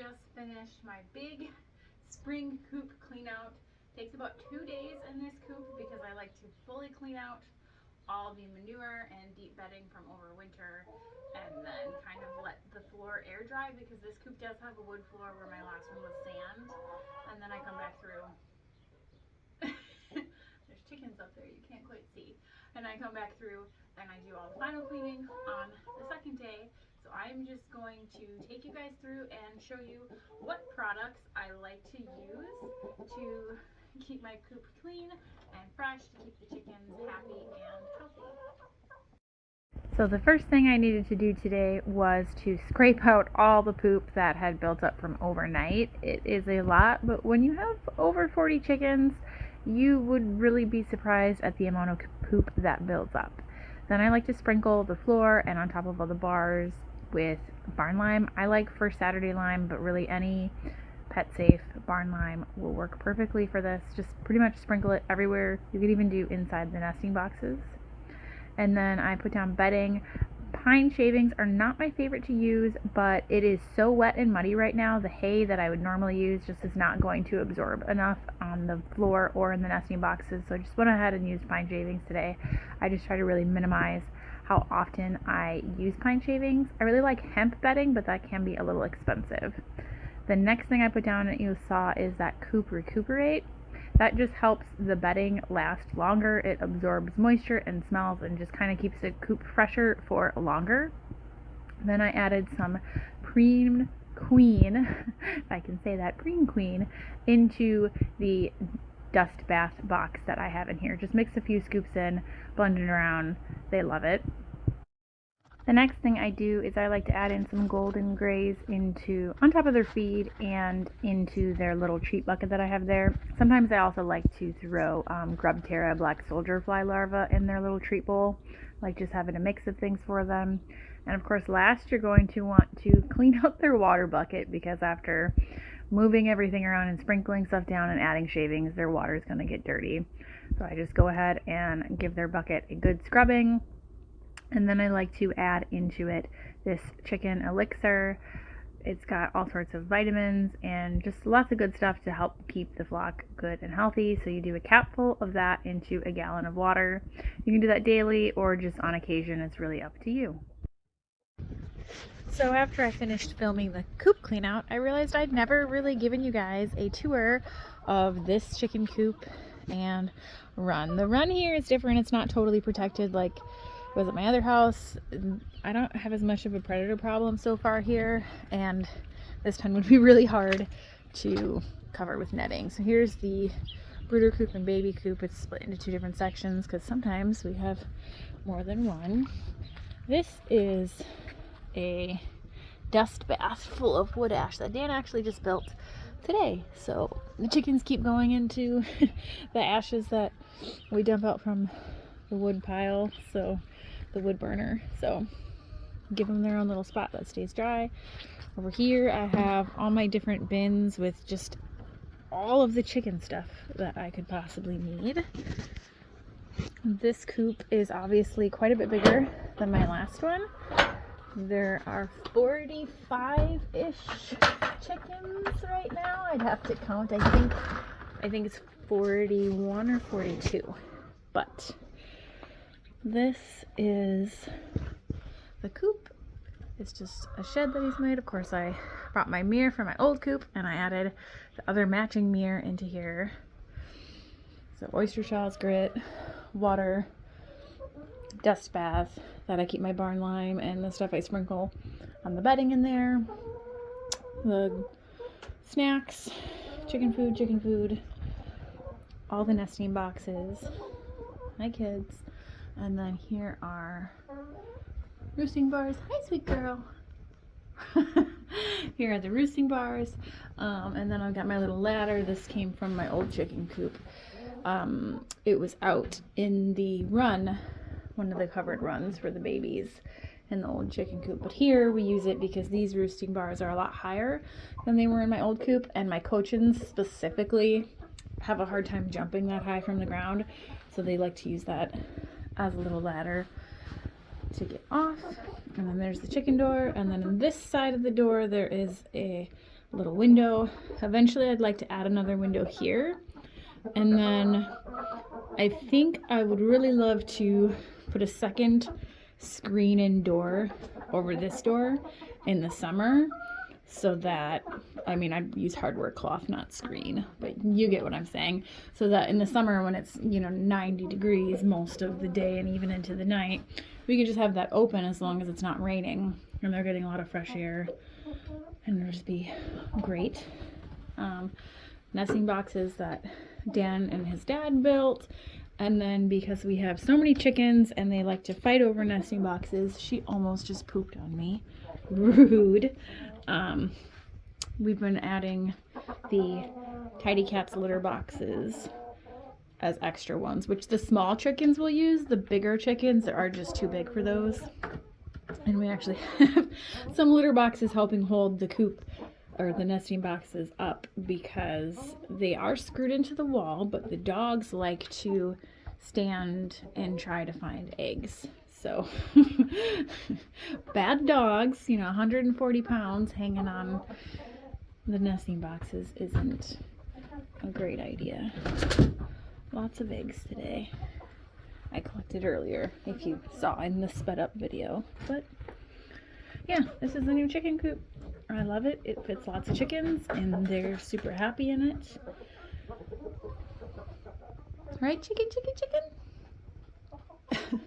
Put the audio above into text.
just finished my big spring coop clean out. Takes about 2 days in this coop because I like to fully clean out all the manure and deep bedding from over winter, and then kind of let the floor air dry because this coop does have a wood floor where my last one was sand. And then I come back through. There's chickens up there, you can't quite see. And I come back through and I do all the final cleaning on the second day. So I'm just going to take you guys through and show you what products I like to use to keep my coop clean and fresh, to keep the chickens happy and healthy. So the first thing I needed to do today was to scrape out all the poop that had built up from overnight. It is a lot, but when you have over 40 chickens, you would really be surprised at the amount of poop that builds up. Then I like to sprinkle the floor and on top of all the bars with barn lime. I like First Saturday lime, but really any pet safe barn lime will work perfectly for this. Just pretty much sprinkle it everywhere. You could even do inside the nesting boxes. And then I put down bedding. Pine shavings are not my favorite to use, but it is so wet and muddy right now. The hay that I would normally use just is not going to absorb enough on the floor or in the nesting boxes, so I just went ahead and used pine shavings today. I just try to really minimize how often I use pine shavings. I really like hemp bedding, but that can be a little expensive. The next thing I put down that you saw is that Coop Reccooperate. That just helps the bedding last longer. It absorbs moisture and smells and just kind of keeps the coop fresher for longer. Then I added some Preen Queen, if I can say that, Preen Queen, into the dust bath box that I have in here. Just mix a few scoops in, blend it around. They love it. The next thing I do is I like to add in some golden Graze on top of their feed and into their little treat bucket that I have there. Sometimes I also like to throw Grub Terra black soldier fly larvae in their little treat bowl, like just having a mix of things for them. And of course, last you're going to want to clean out their water bucket, because after moving everything around and sprinkling stuff down and adding shavings, their water is going to get dirty. So I just go ahead and give their bucket a good scrubbing. And then I like to add into it this chicken E-lixer. It's got all sorts of vitamins and just lots of good stuff to help keep the flock good and healthy. So you do a capful of that into a gallon of water. You can do that daily or just on occasion. It's really up to you. So after I finished filming the coop clean out, I realized I'd never really given you guys a tour of this chicken coop and run. The run here is different. It's not totally protected like was at my other house. I don't have as much of a predator problem so far here, and this pen would be really hard to cover with netting. So here's the brooder coop and baby coop. It's split into two different sections because sometimes we have more than one. This is a dust bath full of wood ash that Dan actually just built today. So the chickens keep going into the ashes that we dump out from the wood pile, so the wood burner. So give them their own little spot that stays dry. Over here I have all my different bins with just all of the chicken stuff that I could possibly need. This coop is obviously quite a bit bigger than my last one. There are 45-ish chickens right now. I'd have to count. I think it's 41 or 42. But this is the coop. It's just a shed that he's made. Of course, I brought my mirror from my old coop and I added the other matching mirror into here. So oyster shells, grit, water, dust bath that I keep my barn lime and the stuff I sprinkle on the bedding in there. The snacks, chicken food, all the nesting boxes, my kids. And then here are roosting bars. Hi, sweet girl. Here are the roosting bars. And then I've got my little ladder. This came from my old chicken coop. It was out in the run, one of the covered runs for the babies in the old chicken coop. But here we use it because these roosting bars are a lot higher than they were in my old coop. And my cochins specifically have a hard time jumping that high from the ground. So they like to use that as a little ladder to get off. And then there's the chicken door, and then on this side of the door there is a little window. Eventually I'd like to add another window here. And then I think I would really love to put a second screen and door over this door in the summer, so that, I mean, I'd use hardware cloth, not screen, but you get what I'm saying. So that in the summer when it's, you know, 90 degrees most of the day and even into the night, we could just have that open as long as it's not raining and they're getting a lot of fresh air, and it'll just be great. Nesting boxes that Dan and his dad built. And then because we have so many chickens and they like to fight over nesting boxes, she almost just pooped on me. Rude. We've been adding the Tidy Cats litter boxes as extra ones, which the small chickens will use. The bigger chickens are just too big for those. And we actually have some litter boxes helping hold the coop or the nesting boxes up, because they are screwed into the wall, but the dogs like to stand and try to find eggs. So bad dogs, you know, 140 pounds hanging on the nesting boxes isn't a great idea. Lots of eggs today. I collected earlier, if you saw in the sped up video. But yeah, this is the new chicken coop. I love it. It fits lots of chickens and they're super happy in it. Right, chicken, chicken, chicken?